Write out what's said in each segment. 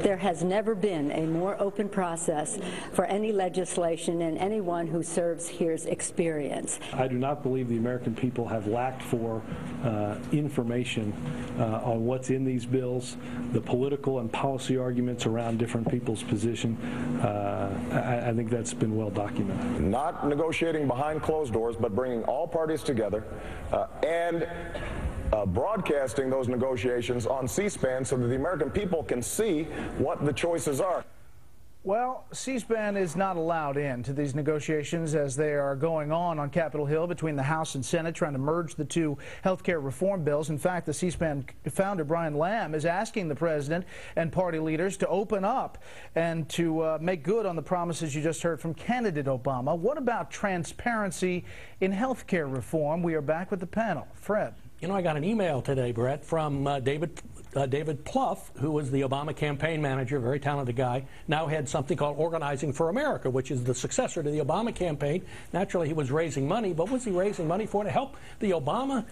There has never been a more open process for any legislation and anyone who serves here's experience. I do not believe the American people have lacked for information on what's in these bills, the political and policy arguments around different people's position. I think that's been well documented. Not negotiating behind closed doors, but bringing all parties together and broadcasting those negotiations on C-SPAN so that the American people can see what the choices are. Well, C-SPAN is not allowed into these negotiations as they are going on Capitol Hill between the House and Senate trying to merge the two health care reform bills. In fact, the C-SPAN founder, Brian Lamb, is asking the president and party leaders to open up and to make good on the promises you just heard from candidate Obama. What about transparency in health care reform? We are back with the panel. Fred. You know, I got an email today, Brett, from David Plouffe, who was the Obama campaign manager, very talented guy, now heads something called Organizing for America, which is the successor to the Obama campaign. Naturally, he was raising money, but what was he raising money for? To help the Obama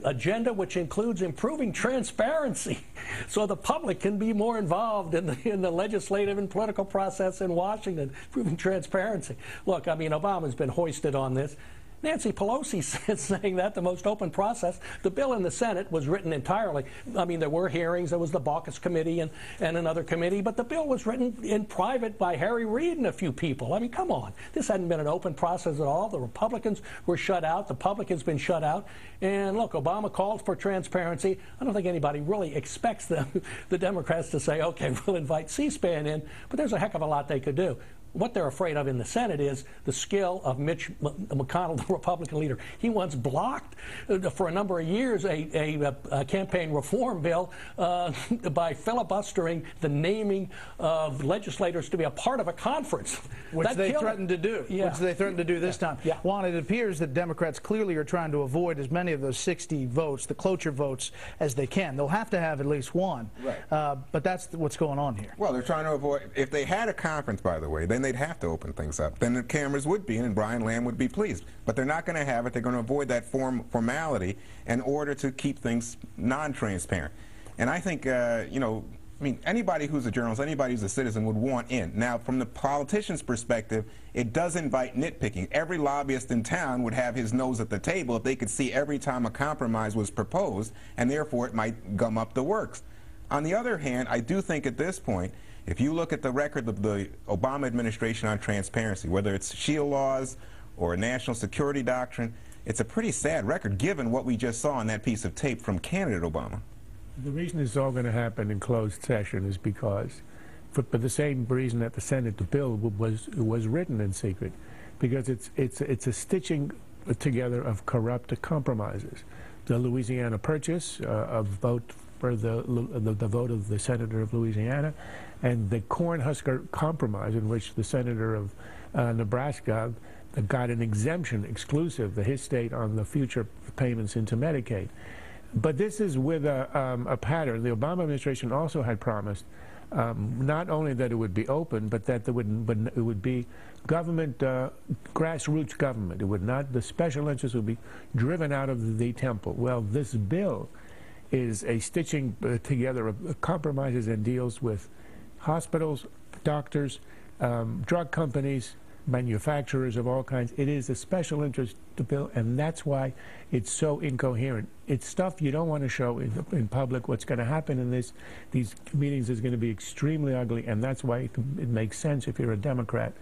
agenda, which includes improving transparency so the public can be more involved in the legislative and political process in Washington, improving transparency. Look, I mean, Obama's been hoisted on this. Nancy Pelosi says, saying that the most open process, the bill in the Senate was written entirely. I mean, there were hearings. There was the Baucus Committee and another committee, but the bill was written in private by Harry Reid and a few people. I mean, come on. This hadn't been an open process at all. The Republicans were shut out. The public has been shut out. And look, Obama called for transparency. I don't think anybody really expects them, the Democrats, to say, okay, we'll invite C-SPAN in, but there's a heck of a lot they could do. What they're afraid of in the Senate is the skill of Mitch McConnell, the Republican leader. He once blocked for a number of years a campaign reform bill by filibustering the naming of legislators to be a part of a conference. Which they threatened to do. Yeah. Which they threatened to do this time. Yeah. Juan, it appears that Democrats clearly are trying to avoid as many of those 60 votes, the cloture votes, as they can. They'll have to have at least one. Right. But that's what's going on here. Well, they're trying to avoid, if they had a conference, by the way, then they'd have to open things up. Then the cameras would be in and Brian Lamb would be pleased. But they're not going to have it. They're going to avoid that formality in order to keep things non-transparent. And I think, you know, I mean, anybody who's a journalist, anybody who's a citizen would want in. Now, from the politician's perspective, it does invite nitpicking. Every lobbyist in town would have his nose at the table if they could see every time a compromise was proposed, and therefore it might gum up the works. On the other hand, I do think at this point, if you look at the record of the Obama administration on transparency, whether it's SHIELD laws or a national security doctrine, it's a pretty sad record given what we just saw on that piece of tape from candidate Obama. The reason it's all going to happen in closed session is because, for the same reason that the Senate, the bill was written in secret, because it's a stitching together of corrupt compromises. The Louisiana Purchase, a vote for the vote of the senator of Louisiana, and the Cornhusker Compromise, in which the senator of Nebraska got an exemption exclusive to his state on the future payments into Medicaid. But this is with a pattern. The Obama administration also had promised not only that it would be open, but that it would be government, grassroots government. It would not, the special interests would be driven out of the temple. Well, this bill is a stitching together of compromises and deals with hospitals, doctors, drug companies, manufacturers of all kinds. It is a special interest bill, and that's why it's so incoherent. It's stuff you don't want to show in public. What's going to happen in these meetings is going to be extremely ugly, and that's why it makes sense if you're a Democrat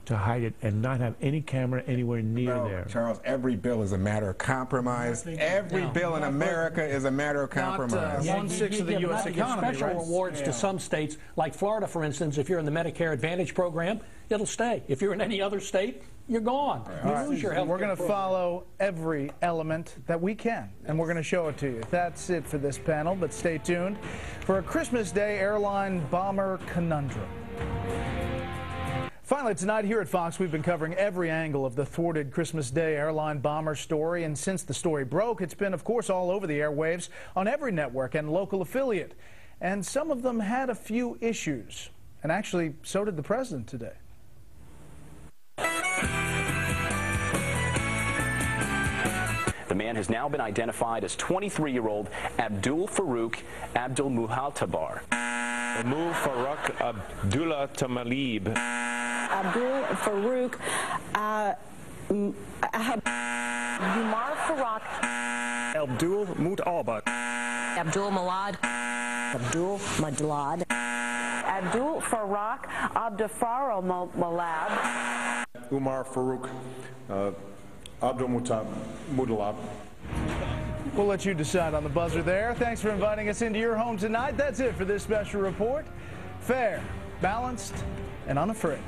to hide it and not have any camera anywhere near there. Charles, every bill is a matter of compromise. Every bill in America is a matter of compromise. Not 1/6 of the U.S. economy, special right? rewards to some states, like Florida, for instance. If you're in the Medicare Advantage program, it'll stay. If you're in any other state, you're gone. You lose your health care. We're going to follow every element that we can, and we're going to show it to you. That's it for this panel, but stay tuned for a Christmas Day airline bomber conundrum. Finally, tonight here at Fox, we've been covering every angle of the thwarted Christmas Day airline bomber story. And since the story broke, it's been, of course, all over the airwaves on every network and local affiliate. And some of them had a few issues. And actually, so did the president today. The man has now been identified as 23-year-old Abdul Farouk Abdul Muhaltabar. Amu Farouk Abdullah Tamalib. Abdul Farouk Umar Farouk Abdul Mutalbat. Abdul Malad Abdul Madlad Abdul Farouk Abdafaro Malab Umar Farouk Abdul Mutalab. We'll let you decide on the buzzer there. Thanks for inviting us into your home tonight. That's it for this special report. Fair, balanced, and unafraid.